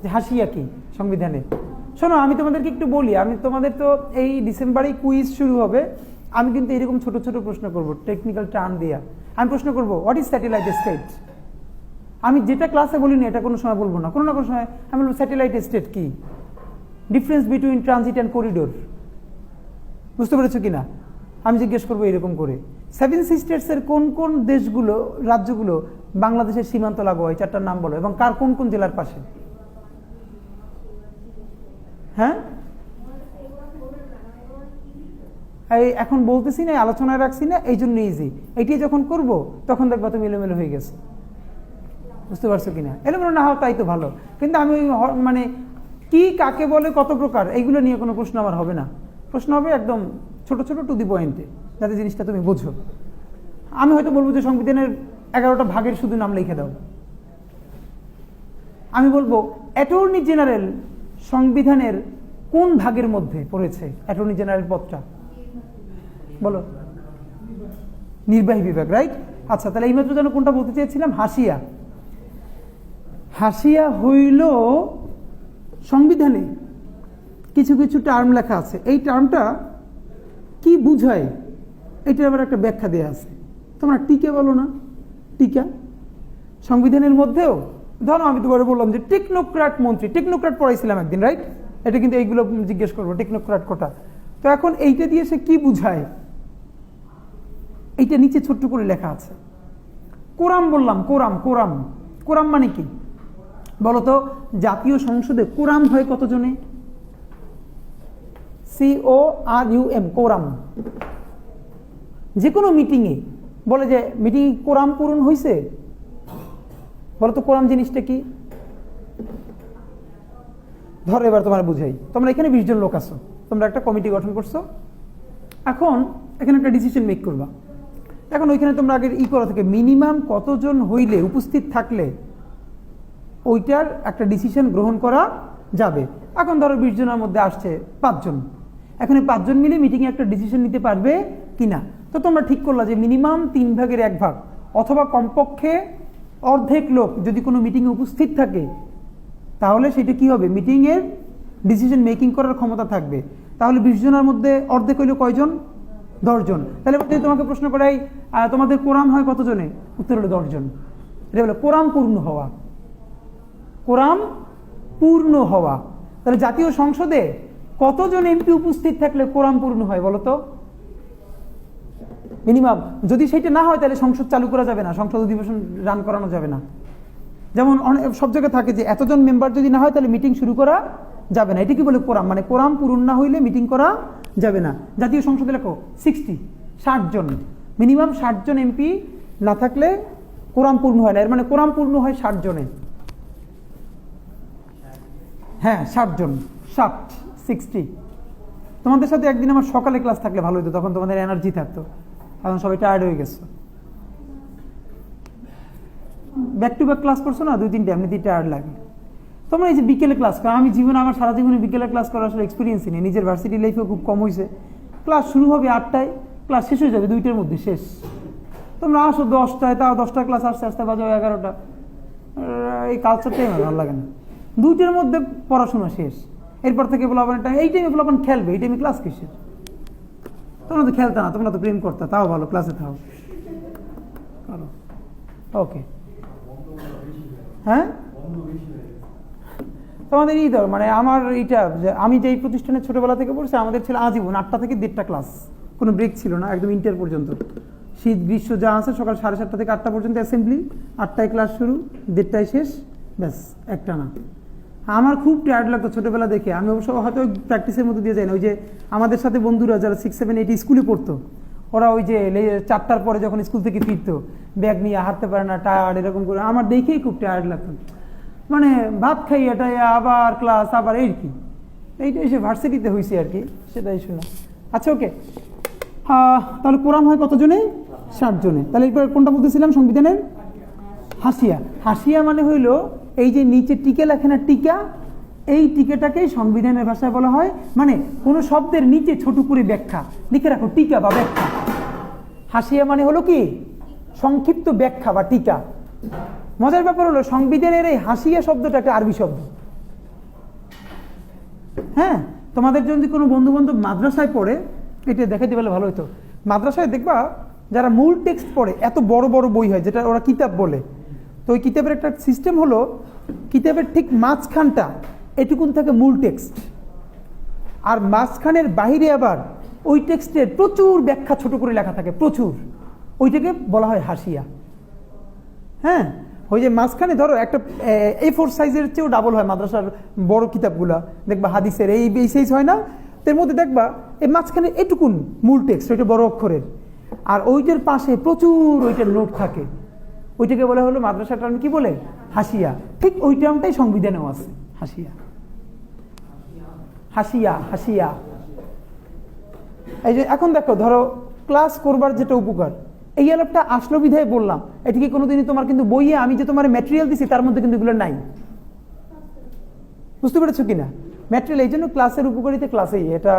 S1: যে হাসিয়া কি সংবিধানে? শোনো আমি তোমাদেরকে একটু বলি, আমি তোমাদের তো এই ডিসেম্বরেই কুইজ শুরু হবে, আমি কিন্তু এরকম ছোট ছোট প্রশ্ন করব টেকনিক্যাল টার্ম দিয়া। আমি প্রশ্ন করব হোয়াট ইজ স্যাটেলাইট স্টেট। আমি যেটা ক্লাসে বলিনি এটা কোনো সময় বলবো না, কোনো না কোনো সময় আমি বলবো স্যাটেলাইট স্টেট কি, difference between transit and corridor. বুঝতে পেরেছো কিনা? আমি জিজ্ঞেস করবো এরকম করে, সেভেন সিস্টার্সের কোন কোন দেশগুলো, রাজ্যগুলো বাংলাদেশের সীমান্ত লাগোয়া, এই চারটার নাম বলো, এবং কার কোন কোন জেলার পাশে? হ্যাঁ এই এখন বলতেছি না, আলোচনায় রাখছি না, এই জন্য ইজি। এটি যখন করব তখন দেখবা তুমি এলোমেলো হয়ে গেছে। বুঝতে পারছো কিনা? এলোমেলো না হওয়া তাই তো ভালো, কিন্তু আমি মানে কি কাকে বলে কত প্রকার এইগুলো নিয়ে কোনো প্রশ্ন আমার হবে না। প্রশ্ন হবে একদম ছোট ছোট টু দি পয়েন্টে, যাতে জিনিসটা তুমি বোঝো। আমি হয়তো বলবো যে সংবিধানের 11টা ভাগের শুধু নাম লিখে দাও। আমি বলবো অ্যাটর্নি জেনারেল সংবিধানের কোন ভাগের মধ্যে পড়েছে? অ্যাটর্নি জেনারেল পদটা বলো। নির্বাহী বিভাগ, রাইট। আচ্ছা তাহলে এইমাত্র যেন কোনটা বলতে চেয়েছিলাম? হাসিয়া। হাসিয়া হইল সংবিধানে কিছু কিছু টার্ম লেখা আছে, এই টার্মটা কি বুঝায় এটার আবার একটা ব্যাখ্যা দেওয়া আছে। তোমরা টিকা বলো না, টিকা সংবিধানের মধ্যেও ধরো আমি তোমার বললাম যে টেকনোক্র্যাট মন্ত্রী, টেকনোক্র্যাট পড়াইছিলাম একদিন, রাইট? এটা কিন্তু এইগুলো জিজ্ঞেস করবো টেকনোক্র্যাট কোটা। তো এখন এইটা দিয়ে সে কি বুঝায় এইটা নিচে ছোট্ট করে লেখা আছে। কোরাম বললাম, কোরাম। কোরাম কোরাম মানে কি বলতো? জাতীয় সংসদে কোরাম হয় কতজনে? CORUM, quorum. যে কোনো মিটিংয়ে বলে যে মিটিং কোরাম পূরণ হয়েছে, বলতো কোরাম জিনিসটা কি? ধরো এবার তোমার বুঝাই, তোমরা এখানে 20 জন লোক আছো, তোমরা একটা কমিটি গঠন করছো, এখন এখানে একটা ডিসিশন মেক করবা। এখন ওইখানে তোমরা আগে করা থেকে মিনিমাম কতজন হইলে, উপস্থিত থাকলে ওইটার একটা ডিসিশন গ্রহণ করা যাবে। এখন ধরো 20 জনের মধ্যে আসছে 5 জন, এখন এই 5 জন মিলে মিটিংয়ে একটা ডিসিশন নিতে পারবে কিনা। তো তোমরা ঠিক করলা যে মিনিমাম 3 ভাগের 1 ভাগ অথবা কমপক্ষে অর্ধেক লোক যদি কোনো মিটিংয়ে উপস্থিত থাকে, তাহলে সেটা কি হবে? মিটিংয়ের ডিসিশন মেকিং করার ক্ষমতা থাকবে। তাহলে 20 জনের মধ্যে অর্ধেক হইল কয়জন? 10 জন। তাহলে যদি তোমাকে প্রশ্ন করাই তোমাদের কোরাম হয় কতজনে, উত্তর হলো 10 জন। এটা হলো কোরাম পূর্ণ হওয়া। কোরাম পূর্ণ হওয়া। তাহলে জাতীয় সংসদে কতজন এমপি উপস্থিত থাকলে কোরাম পূর্ণ হয় বলতো? মিনিমাম। যদি সেটা না হয় তাহলে সংসদ চালু করা যাবে না, সংসদ অধিবেশন রান করানো যাবে না। যেমন সব জায়গায় থাকে যে এতজন মেম্বার যদি না হয় তাহলে মিটিং শুরু করা যাবে না। এটা কি বলে? কোরাম। মানে কোরাম পূরণ না হইলে মিটিং করা যাবে না। জাতীয় সংসদে লেখো 60 জন, মিনিমাম 60 জন এমপি না থাকলে কোরাম পূর্ণ হয় না। এর মানে কোরাম পূর্ণ হয় 60 জনে। হ্যাঁ 60 জন, 60। তোমাদের সাথে একদিন আমার সকালে ক্লাস থাকলে ভালো হতো, তখন তোমাদের এনার্জি থাকতো, এখন সবাই টায়ার্ড হয়ে গেছে। ব্যাক টু ব্যাক ক্লাস করছো না 2-3টা, এমনিতেই টায়ার্ড লাগে। তোমরা এই যে বিকেলে ক্লাস করো, আমি জীবনে আমার সারা জীবনে বিকেলে ক্লাস করার আসলে এক্সপিরিয়েন্সই নেই, নিজের ভার্সিটি লাইফেও খুব কম হয়েছে। ক্লাস শুরু হবে 8টায়, ক্লাস শেষ হয়ে যাবে 2টার মধ্যে শেষ। তোমরা আসো 10টায়, তাও 10টা ক্লাস আসতে আসতে বাজে 11টা। এই কালচারটাই আমার ভালো লাগে না। 2টার মধ্যে পড়াশোনা শেষ, এরপর থেকে বলো আপনার এই টাইমে বলো আপনার খেলবে, এই টাইমে ক্লাস কিসের? তোমরা তো খেলতে না, তোমরা তো প্রেম করতে, তাও ভালো ক্লাসে থাও। ওকে হ্যাঁ তোমাদের এই ধর মানে আমার এইটা যে আমি যেই প্রতিষ্ঠানে ছোটবেলা থেকে পড়ছি, আমাদের ছিল আজীবন 8টা থেকে 1.5টা ক্লাস, কোনো ব্রেক ছিল না, একদম ইন্টার পর্যন্ত। শীত গ্রীষ্ম যা আছে সকাল 7:30 থেকে 8টা পর্যন্ত অ্যাসেম্বলি, 8টায় ক্লাস শুরু, 1.5টায় শেষ, ব্যাস একটা না। আমার খুব টায়ার্ড লাগতো ছোটবেলা দেখে। আমি অবশ্য হয়তো প্র্যাকটিসের মধ্যে দিয়ে যাই না, ওই যে আমাদের সাথে বন্ধুরা যারা 6, 7, 8 স্কুলে পড়তো, ওরা ওই যে 4টার পরে যখন স্কুল থেকে ফিরতো, ব্যাগ নিয়ে হাঁটতে পারে না, টায়ার্ড, এরকম করে আমার দেখেই খুব টায়ার্ড লাগতো। মানে ভাত খাই এটা আবার ক্লাস, আবার এই কি, এইটা এসে ভার্সিটিতে হয়েছে আর কি, সেটাই শোনা। আচ্ছা ওকে, তাহলে কোরআন হয় কতজনে? 60 জনে। তাহলে এরপর কোনটা বলতেছিলাম সংবিধানের? হাসিয়া। হাসিয়া মানে হইল এই যে নিচে টিকে লেখে না, টিকা, এই টিকাটাকেই সংবিধানের ভাষায় বলা হয়, মানে কোনো শব্দের নিচে ছোট করে ব্যাখ্যা লিখে রাখো, টিকা বা ব্যাখ্যা। হাসিয়া মানে হলো কি? সংক্ষিপ্ত ব্যাখ্যা বা টিকা। মজার ব্যাপার হলো সংবিধানের এই হাসিয়া শব্দটা একটা আরবি শব্দ। হ্যাঁ, তোমাদের যদি কোনো বন্ধু বান্ধব মাদ্রাসায় পড়ে, এটা দেখাইতে পারলে ভালো হতো। মাদ্রাসায় দেখবা যারা মূল টেক্সট পড়ে, এত বড় বড় বই হয় যেটা ওরা কিতাব বলে, তো ওই কিতাবের একটা সিস্টেম হলো, কিতাবের ঠিক মাঝখানটা এটুকুন থাকে মূল টেক্সট, আর মাঝখানের বাহিরে আবার ওই টেক্সটের প্রচুর ব্যাখ্যা ছোট করে লেখা থাকে, প্রচুর, ওইটাকে বলা হয় হাসিয়া। হ্যাঁ, ওই যে মাঝখানে ধরো একটা A4 সাইজের চেয়েও ডাবল হয় মাদ্রাসার বড় কিতাবগুলা, দেখবা হাদিসের এই সাইজ হয় না, এর মধ্যে দেখবা এই মাঝখানে এটুকুন মূল টেক্সট, ওইটা বড় অক্ষরের, আর ওইটার পাশে প্রচুর ওইটার নোট থাকে, ওইটাকে বলা হলো মাদ্রাসার টার্ম কি বলে? হাসিয়া। ঠিক ওই টার্মটাই সংবিধানেও আছে, হাসিয়া। হাসিয়া, হাসিয়া। এই যে এখন দেখো, ধরো ক্লাস করবার যেটা উপকার, এই আলাপটা আসলো বিধায় বললাম, এটা কি কোনোদিনই তোমার কিন্তু বইয়ে আমি যে তোমার ম্যাটেরিয়াল দিছি তার মধ্যে কিন্তু এগুলো নাই, বুঝতে পেরেছো কিনা? ম্যাটেরিয়াল এই জন্য ক্লাসের উপকারিতা ক্লাসেই, এটা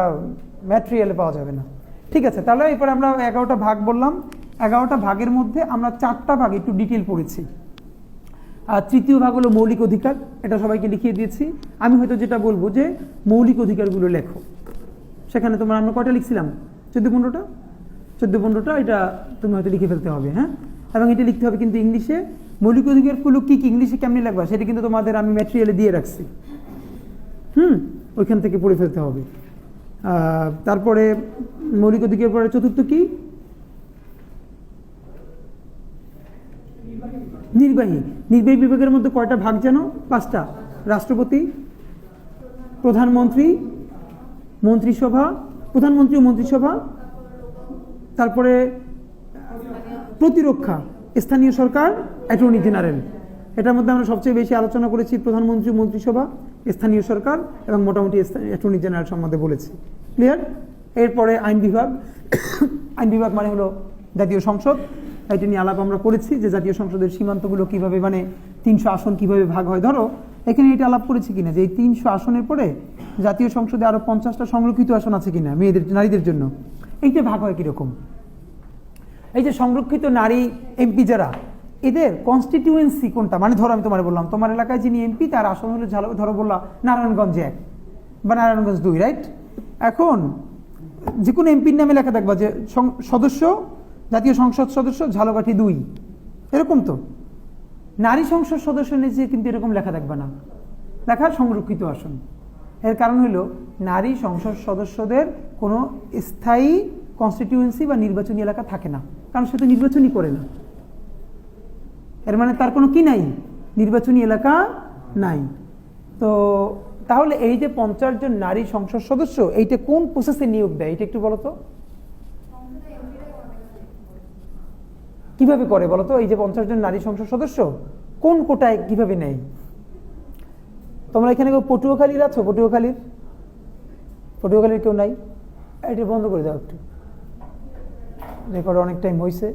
S1: ম্যাটেরিয়ালে পাওয়া যাবে না। ঠিক আছে, তাহলে এরপরে আমরা 11টা ভাগ বললাম। 11টা ভাগের মধ্যে আমরা 4টা ভাগ একটু ডিটেল পড়েছি। আর তৃতীয় ভাগ হলো মৌলিক অধিকার, এটা সবাইকে লিখিয়ে দিয়েছি। আমি হয়তো যেটা বলবো যে মৌলিক অধিকারগুলো লেখো, সেখানে তোমরা আমরা কয়টা লিখছিলাম? 14-15টা, 14-15টা, এটা তুমি হয়তো লিখে ফেলতে হবে। হ্যাঁ, এবং এটা লিখতে হবে কিন্তু ইংলিশে। মৌলিক অধিকারগুলো কি কি, ইংলিশে কেমনি লাগবা সেটা কিন্তু তোমাদের আমি ম্যাটেরিয়ালে দিয়ে রাখছি, ওইখান থেকে পড়ে ফেলতে হবে। তারপরে মৌলিক অধিকার পরে চতুর্থ কি? নির্বাহী। নির্বাহী বিভাগের মধ্যে কয়টা ভাগ যেন? 5টা। রাষ্ট্রপতি, প্রধানমন্ত্রী, মন্ত্রিসভা, প্রধানমন্ত্রী ও মন্ত্রিসভা, তারপরে প্রতিরক্ষা, স্থানীয় সরকার, অ্যাটর্নি জেনারেল। এটার মধ্যে আমরা সবচেয়ে বেশি আলোচনা করেছি প্রধানমন্ত্রী, মন্ত্রিসভা, স্থানীয় সরকার এবং মোটামুটি অ্যাটর্নি জেনারেল সম্বন্ধে বলেছি। ক্লিয়ার? এরপরে আইন বিভাগ। আইন বিভাগ মানে হলো জাতীয় সংসদ, এটা নিয়ে আলাপ আমরা করেছি যে জাতীয় সংসদের সীমান্তগুলো কিভাবে, মানে 300 আসন কিভাবে ভাগ হয়। ধরো এখানে এটা আলাপ করেছি কিনা যে এই 300 আসনের পরে জাতীয় সংসদে আরো 50টা সংরক্ষিত আসন আছে কিনা মেয়েদের, নারীদের জন্য, এইটা ভাগ হয় কিরকম। এই যে সংরক্ষিত নারী এমপি যারা, এদের কনস্টিটিউয়েন্সি কোনটা, মানে ধরো আমি তোমার বললাম তোমার এলাকায় যিনি এমপি তার আসন হলো, ধরো বললাম নারায়ণগঞ্জ 1 বা নারায়ণগঞ্জ 2, রাইট? এখন যে কোনো এমপির নামে লেখা থাকবা যে সদস্য, জাতীয় সংসদ সদস্য ঝালকাঠি 2, এরকম। তো নারী সংসদ সদস্য নিচে কিন্তু এরকম লেখা থাকবে না, লেখা সংরক্ষিত আসন। এর কারণ হলো নারী সংসদ সদস্যদের কোনো স্থায়ী কনস্টিটিউয়েন্সি বা নির্বাচনী এলাকা থাকে না, কারণ সে তো নির্বাচনই করে না। এর মানে তার কোনো কি নাই, নির্বাচনী এলাকা নাই। তো তাহলে এই যে 50 জন নারী সংসদ সদস্য, এইটা কোন প্রসেসে নিয়োগ দেয় এটা একটু বলো তো, কিভাবে করে বলো তো? এই যে 50 জন নারী সংসদ সদস্য কোন কোটায় কিভাবে নেয়? তোমরা এখানে কেউ পটুয়াখালীর আছো? পটুয়াখালীর কেউ নাই? এটা বন্ধ করে দাও একটু, রেকর্ড অনেক টাইম হয়েছে।